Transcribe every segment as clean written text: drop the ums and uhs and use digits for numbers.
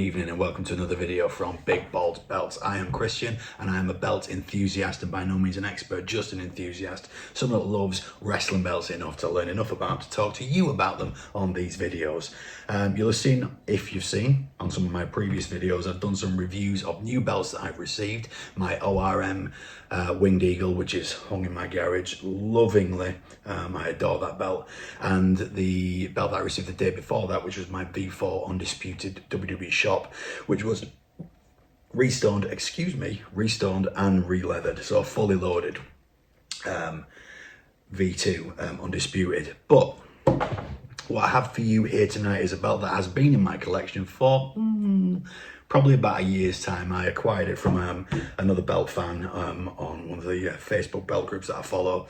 evening and welcome to another video from Big Gold Belts. I am Christian and I am a belt enthusiast and by no means an expert, just an enthusiast. Someone that loves wrestling belts enough to learn enough about to talk to you about them on these videos. You'll have seen, if you've seen, on some of my previous videos, I've done some reviews of new belts that I've received. My ORM Winged Eagle, which is hung in my garage lovingly. I adore that belt. And the belt that I received the day before that, which was my V4 Undisputed WWE shop, which was restoned and re-leathered, so fully loaded V2 Undisputed. But what I have for you here tonight is a belt that has been in my collection for probably about a year's time. I acquired it from another belt fan on one of the Facebook belt groups that I follow.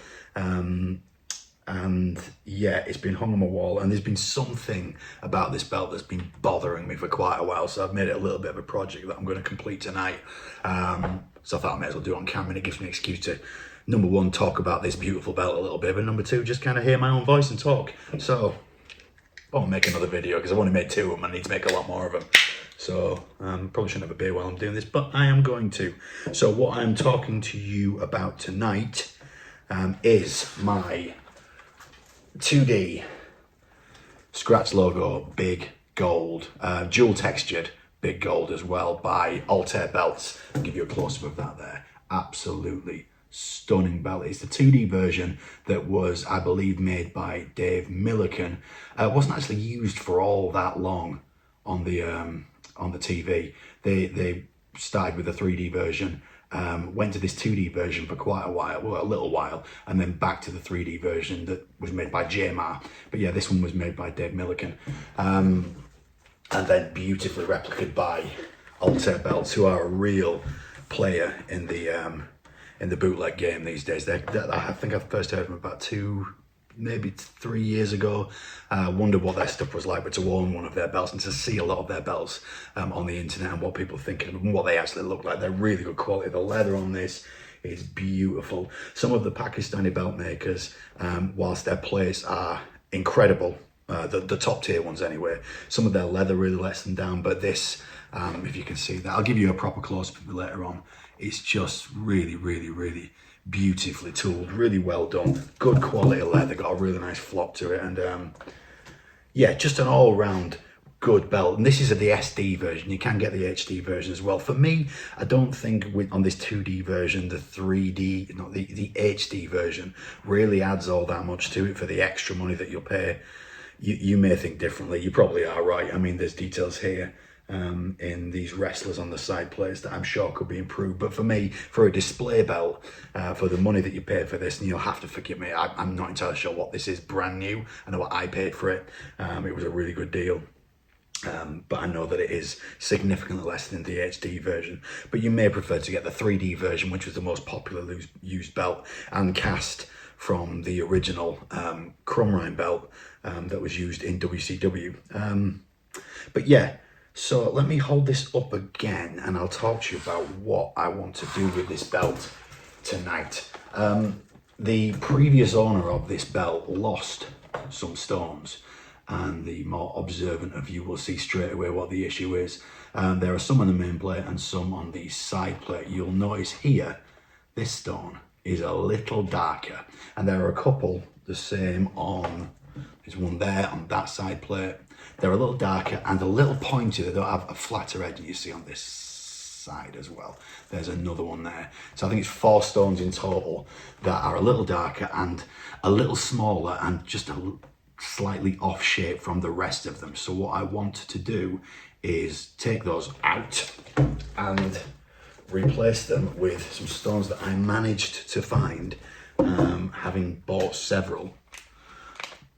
And yeah, it's been hung on my wall, and there's been something about this belt that's been bothering me for quite a while, so I've made it a little bit of a project that I'm going to complete tonight. So I thought I may as well do it on camera, and it gives me an excuse to, number one, talk about this beautiful belt a little bit, but number two, just kind of hear my own voice and talk. So I'll make another video because I've only made two of them. I need to make a lot more of them. So probably shouldn't have a beer while I'm doing this, but I am going to. So what I'm talking to you about tonight is my 2D scratch logo Big Gold, Duel Textured Big Gold as well, by Altair Belts. I'll give you a close-up of that there. Absolutely stunning belt. It's the 2D version that was, I believe, made by Dave Milliken. It wasn't actually used for all that long on the TV. They started with the 3D version, went to this 2D version for quite a while, well, a little while, and then back to the 3D version that was made by JMR. But yeah, this one was made by Dave Milliken, and then beautifully replicated by Altair Belts, who are a real player in the bootleg game these days. I think I first heard of them about maybe 3 years ago. Wondered what their stuff was like, but to own one of their belts and to see a lot of their belts on the internet and what people think of them and what they actually look like, they're really good quality. The leather on this is beautiful. Some of the Pakistani belt makers, whilst their plates are incredible, the top tier ones anyway, some of their leather really lets them down, but this, if you can see that, I'll give you a proper close-up of it later on. It's just really, really, really beautifully tooled, really well done, good quality leather, got a really nice flop to it, and yeah, just an all-round good belt. And this is the SD version. You can get the HD version as well. For me, I don't think on this 2D version, the 3D, not the HD version really adds all that much to it for the extra money that you'll pay. You may think differently. You probably are right. I mean, there's details here in these wrestlers on the side plates that I'm sure could be improved, but for me, for a display belt, for the money that you pay for this, and you'll have to forgive me, I'm not entirely sure what this is, brand new. I know what I paid for it. It was a really good deal, but I know that it is significantly less than the HD version. But you may prefer to get the 3D version, which was the most popularly used belt and cast from the original Crumrine belt that was used in WCW. But yeah, so let me hold this up again and I'll talk to you about what I want to do with this belt tonight. The previous owner of this belt lost some stones, and the more observant of you will see straight away what the issue is. There are some on the main plate and some on the side plate. You'll notice here, this stone is a little darker, and there are a couple the same on, there's one there on that side plate. They're a little darker and a little pointy. They don't have a flatter edge, and you see on this side as well. There's another one there. So I think it's 4 stones in total that are a little darker and a little smaller and just a slightly off shape from the rest of them. So what I want to do is take those out and replace them with some stones that I managed to find, having bought several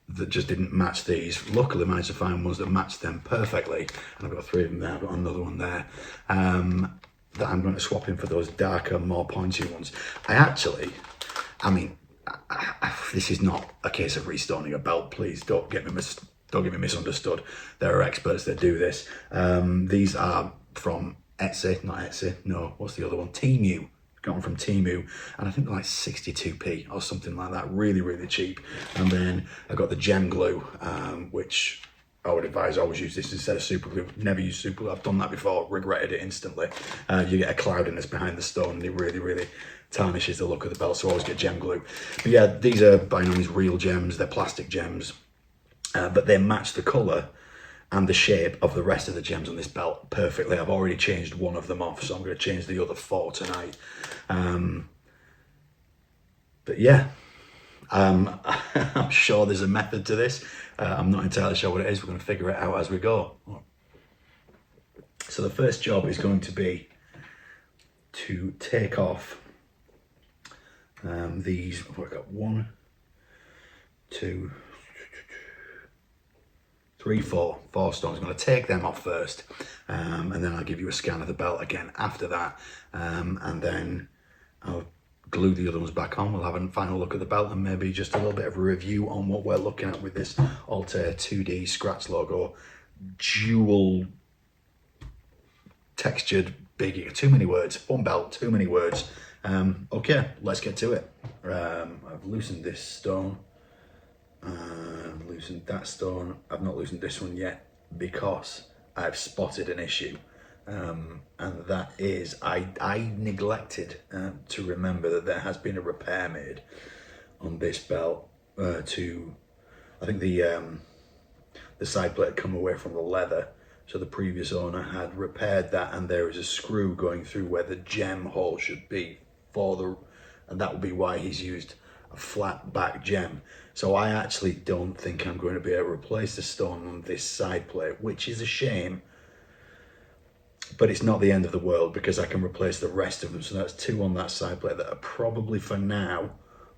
that just didn't match these. Luckily, I managed to find ones that matched them perfectly, and I've got 3 of them there. I've got another one there that I'm going to swap in for those darker, more pointy ones. I mean, this is not a case of restoning a belt. Please don't get me misunderstood. There are experts that do this. These are from Etsy, not Etsy. No, what's the other one? Temu. Got them from Temu, and I think they're like 62p or something like that. Really, really cheap. And then I got the gem glue, which I would advise always use this instead of super glue. Never use super glue. I've done that before, regretted it instantly. You get a cloudiness behind the stone and it really, really tarnishes the look of the belt, so always get gem glue. But yeah, these are by no means real gems, they're plastic gems, but they match the colour and the shape of the rest of the gems on this belt perfectly. I've already changed one of them off, so I'm going to change the other 4 tonight. But yeah, I'm sure there's a method to this. I'm not entirely sure what it is. We're going to figure it out as we go. So the first job is going to be to take off these. I've got 1, 2, 3, 4 stones. I'm going to take them off first, and then I'll give you a scan of the belt again after that, and then I'll glue the other ones back on. We'll have a final look at the belt and maybe just a little bit of a review on what we're looking at with this Altair 2D scratch logo Duel Textured Big. Too many words. One belt, too many words. Okay, let's get to it. I've loosened this stone. I've loosened that stone. I've not loosened this one yet because I've spotted an issue. And that is I neglected to remember that there has been a repair made on this belt to, I think the side plate had come away from the leather, so the previous owner had repaired that, and there is a screw going through where the gem hole should be and that would be why he's used a flat back gem. So I actually don't think I'm going to be able to replace the stone on this side plate, which is a shame. But it's not the end of the world because I can replace the rest of them. So that's 2 on that side plate that are probably for now,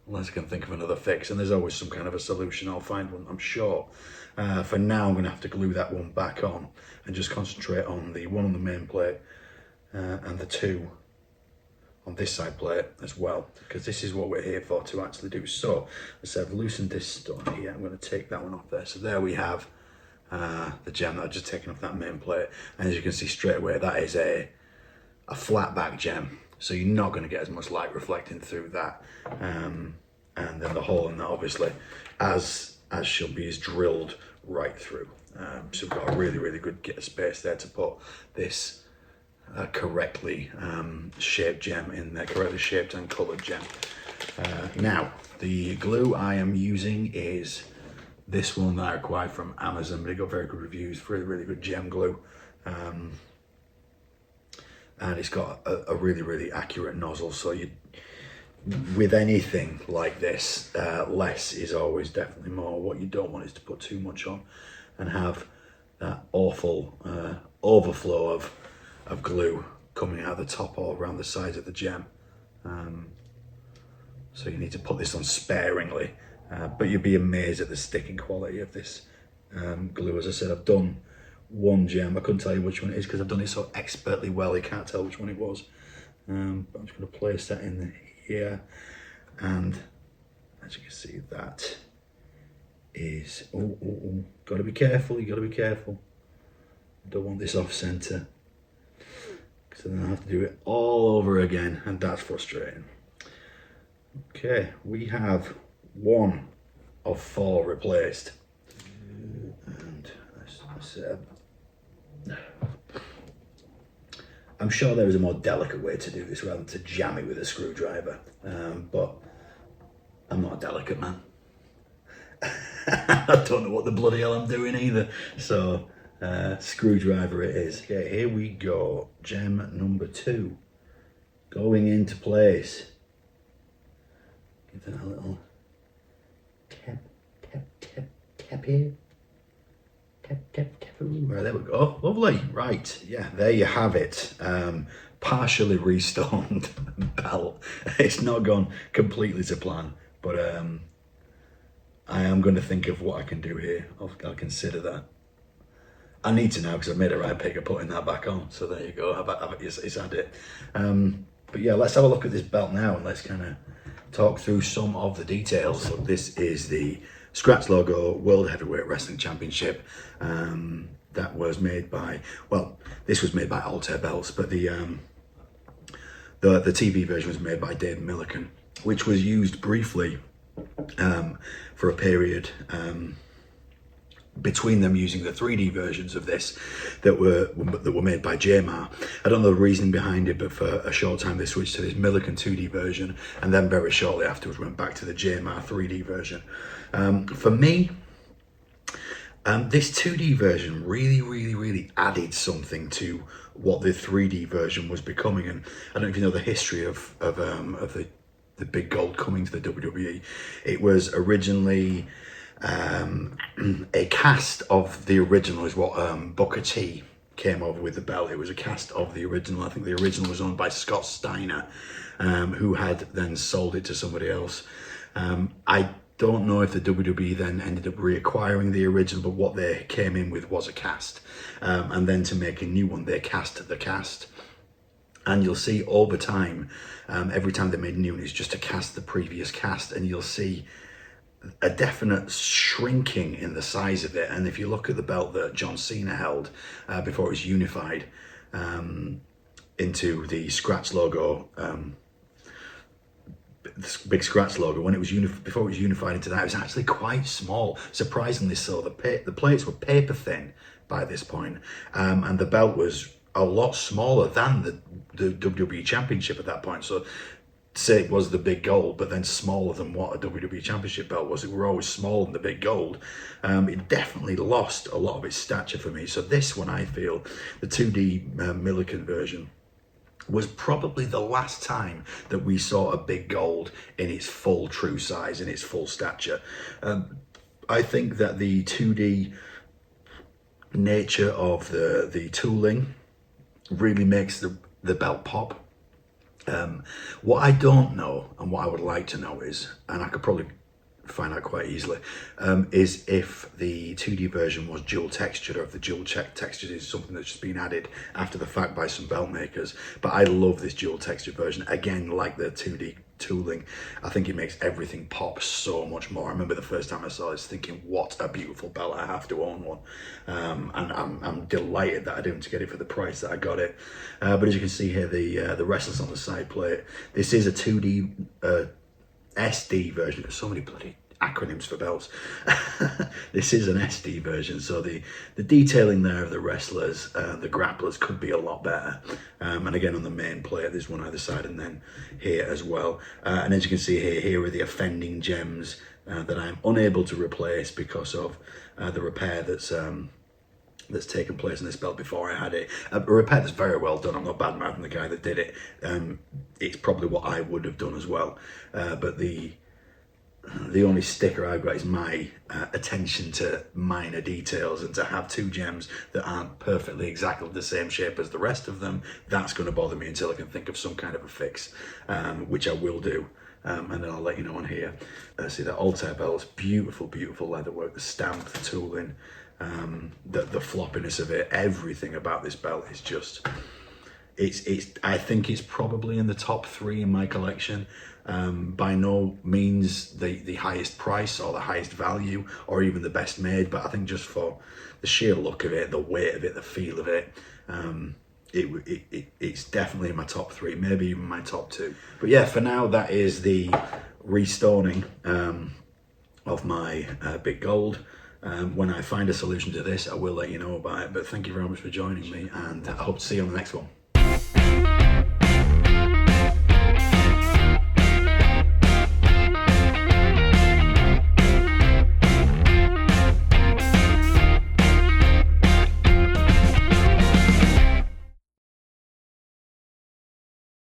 unless I can think of another fix. And there's always some kind of a solution. I'll find one, I'm sure. For now, I'm going to have to glue that one back on and just concentrate on the 1 on the main plate and the 2 on this side plate as well, because this is what we're here for, to actually do. So, as I've loosened this stone here, I'm going to take that one off there. So there we have the gem that I've just taken off that main plate, and as you can see straight away, that is a flat back gem, so you're not going to get as much light reflecting through that. And then the hole in that, obviously, as should be, is drilled right through. So we've got a really, really good bit of space there to put this correctly shaped gem in there, correctly shaped and coloured gem. Now, the glue I am using is this one that I acquired from Amazon, but it got very good reviews, really, really good gem glue. And it's got a really, really accurate nozzle, so with anything like this, less is always definitely more. What you don't want is to put too much on and have that awful overflow of glue coming out of the top or around the sides of the gem. So you need to put this on sparingly, but you'd be amazed at the sticking quality of this glue. As I said, I've done 1 gem. I couldn't tell you which one it is because I've done it so expertly well, you can't tell which one it was. But I'm just going to place that in here, and as you can see, that is, got to be careful, you got to be careful. Don't want this off center, so then I have to do it all over again, and that's frustrating. Okay, we have 1 of 4 replaced, and I'm sure there is a more delicate way to do this rather than to jam it with a screwdriver, but I'm not a delicate man. I don't know what the bloody hell I'm doing either, so screwdriver it is. Okay, here we go. Gem number 2 going into place. Give that a little tap, tap, tap, tap here. Tap, tap, tap. Right, there we go. Lovely. Right, yeah, there you have it. Partially restoned belt. It's not gone completely to plan, but I am going to think of what I can do here. I'll consider that. I need to now because I've made a right pick of putting that back on. So there you go. It's had it. But yeah, let's have a look at this belt now and let's kind of talk through some of the details. So this is the Scratch Logo World Heavyweight Wrestling Championship. That was made by, well, this was made by Altair Belts, but the TV version was made by Dave Milliken, which was used briefly for a period between them using the 3D versions of this that were made by JMR. I don't know the reasoning behind it, but for a short time they switched to this Millikan 2D version, and then very shortly afterwards went back to the JMR 3D version. For me, this 2D version really added something to what the 3D version was becoming. And I don't know if you know the history of the Big Gold coming to the WWE. It was originally a cast of the original, is what Booker T came over with the belt. It was a cast of the original. I think the original was owned by Scott Steiner, who had then sold it to somebody else. I don't know if the WWE then ended up reacquiring the original, but what they came in with was a cast. And then to make a new one, they cast the cast. And you'll see over time, every time they made a new one, it's just to cast the previous cast, and you'll see a definite shrinking in the size of it. And if you look at the belt that John Cena held before it was unified into the scratch logo, this big scratch logo, when it was before it was unified into that, it was actually quite small, surprisingly so. The plates were paper thin by this point, and the belt was a lot smaller than the WWE Championship at that point. So say it was the Big Gold, but then smaller than what a WWE Championship belt was. It were always smaller than the Big Gold. It definitely lost a lot of its stature for me. So this one, I feel, the 2D Millikan version, was probably the last time that we saw a Big Gold in its full true size, in its full stature. I think that the 2D nature of the tooling really makes the belt pop. What I don't know, and what I would like to know is, and I could probably find out quite easily, is if the 2D version was dual textured, or if the dual textured is something that's just been added after the fact by some belt makers. But I love this dual textured version. Again, like the 2D tooling, I think it makes everything pop so much more. I remember the first time I saw this thinking, what a beautiful belt, I have to own one. And I'm delighted that I didn't get it for the price that I got it. But as you can see here, the wrestlers on the side plate, this is a 2D SD version. There's so many bloody acronyms for belts. This is an SD version, so the detailing there of the wrestlers, the grapplers, could be a lot better. And again, on the main plate, there's one either side, and then here as well. And as you can see here are the offending gems that I'm unable to replace because of the repair that's taken place in this belt before I had it. A repair that's very well done. I'm not bad-mouthing the guy that did it. It's probably what I would have done as well. But the only sticker I've got is my attention to minor details, and to have two gems that aren't perfectly exactly the same shape as the rest of them, that's going to bother me until I can think of some kind of a fix, which I will do. And then I'll let you know on here. See that Altair Belts, beautiful leatherwork, the stamp, the tooling, the floppiness of it, everything about this belt is just, I think it's probably in the top 3 in my collection. By no means the highest price or the highest value or even the best made, but I think just for the sheer look of it, the weight of it, the feel of it, it's definitely in my top 3, maybe even my top 2. But yeah, for now, that is the restoning of my Big Gold. When I find a solution to this, I will let you know about it. But thank you very much for joining me, and I hope to see you on the next one.